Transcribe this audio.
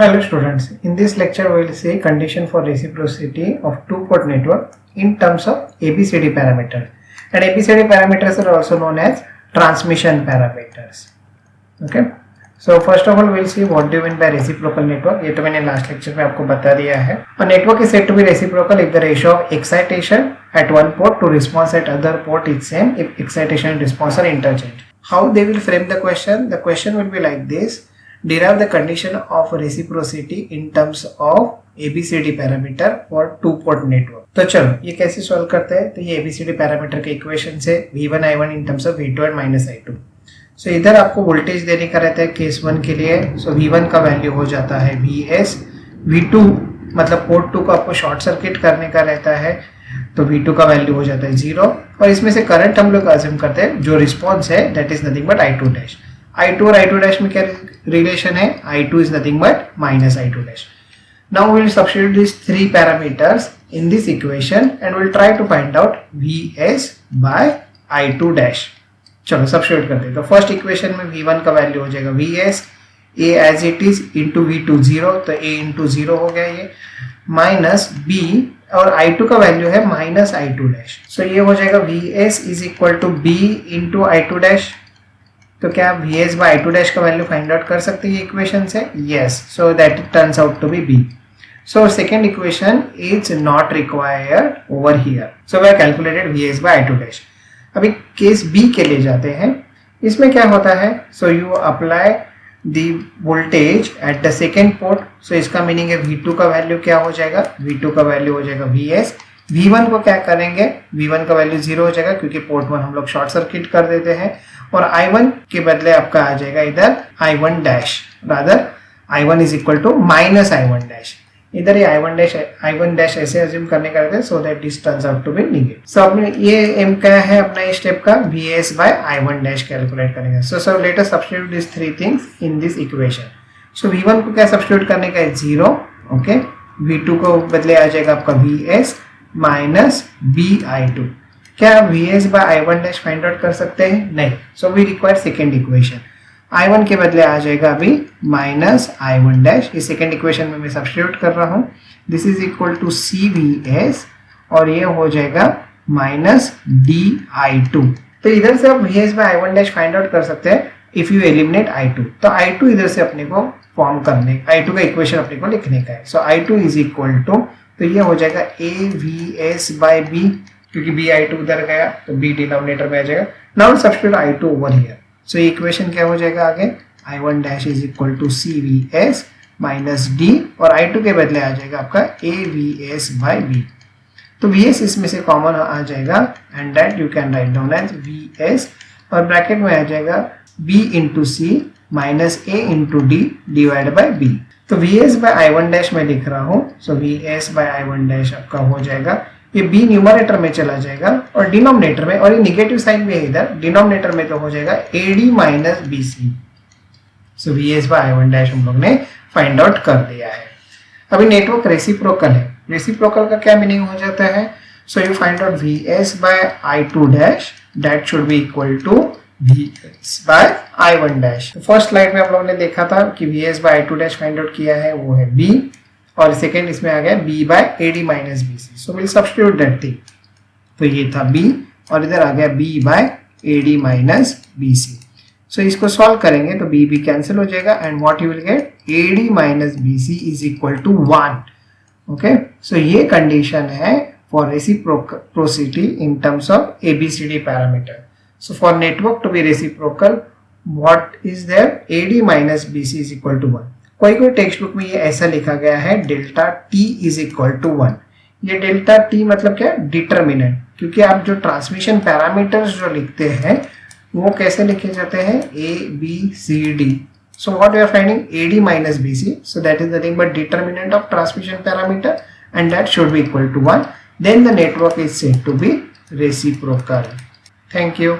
Hello students, in this lecture we will see condition for reciprocity of two-port network in terms of ABCD parameters, and ABCD parameters are also known as transmission parameters. Okay, so first of all we will see what do you mean by reciprocal network. ये तो मैंने last lecture में आपको बता दिया है. A network is said to be reciprocal if the ratio of excitation at one port to response at other port is same if excitation and response are interchanged. How they will frame the question? The question will be like this: derive the condition of reciprocity in terms of ABCD parameter for two port network. तो चलो ये कैसे solve करते हैं. तो ये ABCD parameter के equation से V1 I1 in terms of V2 and minus I2. सो इधर आपको वोल्टेज देने का रहता है केस 1 के लिए. सो V1 का वैल्यू हो जाता है Vs, V2 मतलब पोर्ट 2 को आपको शॉर्ट सर्किट करने का रहता है तो V2 का वैल्यू हो जाता है 0. और इसमें से करंट हम लोग अज्यूम करते हैं जो रिस्पॉन्स है that is nothing but I2 dash. I2 और I2 dash में क्या रिलेशन है? I2 is nothing but minus I2 dash. Now we will substitute these three parameters in this equation and we will try to find out Vs by I2 dash. चलो substitute करते हैं. तो first equation में V1 का value हो जाएगा Vs A as it is into V2 0, तो A into 0 हो गया ये, माइनस B और I2 का वैल्यू है माइनस I2 डैश. सो ये हो जाएगा Vs is equal to B into I2 dash. तो क्या आप Vs by I2 dash का वैल्यू फाइंड आउट कर सकते हैं इक्वेशन से? Yes. So that it turns out to be B. So second equation is not required over here. So we have calculated Vs by I2 dash. अभी case B के लिए जाते हैं. इसमें क्या होता है? So you apply the voltage at the second port. So इसका मीनिंग है V2 का वैल्यू क्या हो जाएगा? V2 का वैल्यू हो जाएगा Vs. V1 को क्या करेंगे? V1 का वैल्यू 0 हो जाएगा क्योंकि पोर्ट 1 हम लोग शॉर्ट सर्किट कर देते हैं. और I1 के बदले आपका आ जाएगा इधर I1 dash, rather I1 is equal to minus I1 dash. इधर ये I1 डैश ऐसे अज्यूम करने का रहता है so that this turns out to be negative. So अपने ये एम क्या है अपना इस स्टेप का? Vs by I1 dash calculate करेंगे. So let us substitute this three things in this equation. So V1 को क्या सब्स्टिट्यूट करने का है? 0. ओके. V2 को बदले आ जाएगा आपका Vs माइनस BI2. क्या Vs by I1 dash find out कर सकते हैं? नहीं. So we require second equation. I1 के बदले आ जाएगा अभी माइनस I1 डैश. इस सेकेंड इक्वेशन में मैं सब्स्टिट्यूट कर रहा हूँ. This is equal to CVs और ये हो जाएगा माइनस DI2. तो इधर से आप Vs by I1 dash find out कर सकते हैं इफ यू एलिमिनेट I2. तो I2 इधर से अपने को फॉर्म करने, I2 का इक्वेशन अपने को लिखने का है. सो I2 इज इक्वल टू, तो ये हो जाएगा AVs by B क्योंकि BI2 उधर गया तो B डिनोमिनेटर में आ जाएगा. Now substitute I2 over here. So ये इक्वेशन क्या हो जाएगा आगे? I1 dash is equal to CVs minus D और I2 के बदले आ जाएगा आपका AVs by B. तो Vs इसमें से कॉमन आ जाएगा and that you can write down as Vs और ब्रैकेट में आ जाएगा B into C minus A into D divide by B. तो Vs by I1 डैश में लिख रहा हूँ. सो Vs by I1 डैश आपका हो जाएगा, ये B न्यूमरेटर में चला जाएगा और डिनोमिनेटर में, और ये निगेटिव साइन भी है इधर, डिनोमिनेटर में तो हो जाएगा AD minus BC. So Vs by I1 dash हम लोग ने फाइंड आउट कर दिया है. अभी नेटवर्क रेसिप्रोकल है. रेसिप्रोकल का क्या मीनिंग हो जाता है? So you find out Vs by I2 dash that should be equal to Vs by I1 dash. First slide में हम लोगों ने देखा था कि Vs by I2 dash find out किया है, वो है B, और सेकेंड इसमें आ गया B by AD minus BC. So will substitute that thing. तो ये था B और इधर आ गया B by AD minus BC. So इसको सॉल्व करेंगे तो B भी कैंसिल हो जाएगा and what you will get? AD minus BC is equal to 1. Okay. So ये कंडीशन है for reciprocity in terms of ABCD parameter. So for network to be reciprocal what is there? AD minus BC is equal to 1. कोई text book में ये ऐसा लिखा गया है delta T is equal to 1. ये डेल्टा T मतलब क्या? डिटर्मिनेंट. क्योंकि आप जो ट्रांसमिशन पैरामीटर्स जो लिखते हैं वो कैसे लिखे जाते हैं? ABCD. So what you are finding? AD minus BC. So that is nothing but determinant of transmission parameter and that should be equal to 1. Then the network is said to be reciprocal. Thank you.